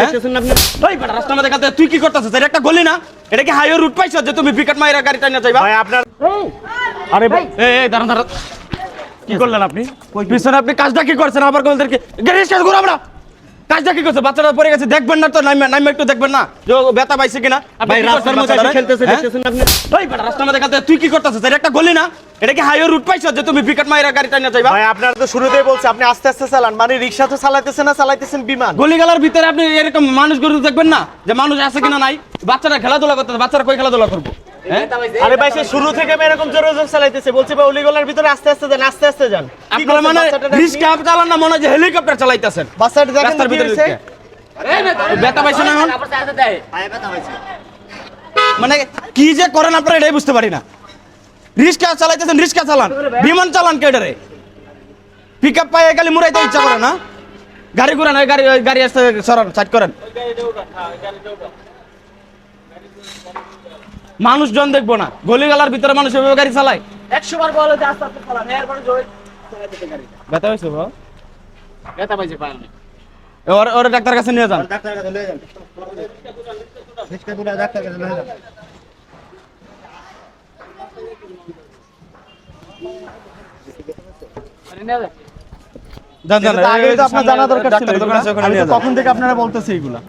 দেখতেছেন না আপনি? ওই বেটা রাস্তার মধ্যে গাতে তুই কি করতেছিস? এটা একটা গলি না? এটা কি হাইওয়ে রুট পাইছ যে তুমি বিকেট মাইরা গাড়ি টাইনা যাইবা? ভাই আপনার আরে ভাই এই দাঁড়ান দাঁড়ান। কি করলেন আপনি? পিছনে আপনি কাজটা কি করছেন? আবার কোনদেরকে গাড়ি স্টার্ট করো আমরা। কাজটা কি করছে? বাচ্চাটা পড়ে গেছে, দেখবেন না তো? নাইমা একটু দেখবেন না যে ও ব্যথা পাইছে কিনা? ভাই রাস্তার মধ্যে এসে খেলতেছে দেখতেছেন না আপনি? ওই বেটা রাস্তার মধ্যে গাতে তুই কি করতেছিস? এটা একটা গলি না? এটা কি হাইওয়ে রুট পাইছ যে তুমি বিকেট মাইরা গাড়ি টাইনা যাইবা? ভাই আপনারা তো শুরুতেই বলছে আপনি আস্তে আস্তে চালান, মানে রিকশা তো চালাইতেছেন না, চালাইতেছেন বিমান। গলিগালার ভিতরে আপনি এরকম মানুষ গরু দেখবেন না যে মানুষ আছে কিনা নাই? বাচ্চারা খেলাধুলা করতেছে, বাচ্চারা কই খেলাধুলা করবো? আরে ভাই সে শুরু থেকে এরকম জোরে জোরে চালাইতেছে, বলছে ভাই অলিগলার ভিতরে আস্তে আস্তে যান, আস্তে আস্তে যান। কি আপনারা মানে রিস্কা চালান না, মনে হয় যে হেলিকপ্টার চালাইতেছেন বাচ্চাটা দেখেন রাস্তার কি ভিতরে হয়েছে? ব্যথা পাইছে না এখন? মানে কি যে করেন আপনারা এটাই বুঝতে পারি না। রিস্কা চালাইতেছেন, রিস্কা চালান, বিমান চালান কেডারে? পিকআপ পায়ে গেলে মুড়াইতে ইচ্ছা করে না? গাড়ি ঘুরান, ওই গাড়ি আসতে সরান, সাইড করেন। মানুষজন দেখবো না, গলিগালার ভিতরে মানুষ এভাবে গাড়ি চালায়। 100 বার বলে যে আস্তে আস্তে চালান, এরপরে জোরে চালাতে গাড়ি। ব্যথা হয়েছে বাবা? ব্যথা পাইছে পায় না। ওরে ডাক্তার কাছে নিয়ে যান। ডাক্তারের কাছে লয়ে যান, রিকশা তুলে ডাক্তারের কাছে লয়ে যান। আরে নিয়ে যা। যান যান, এটা তো আগেই তো আপনার জানা দরকার ছিল ডাক্তারের দোকান আছে, ওখানে আমি নিয়ে তো যান। তখন থেকে আপনারা বলতেছি এইগুলা।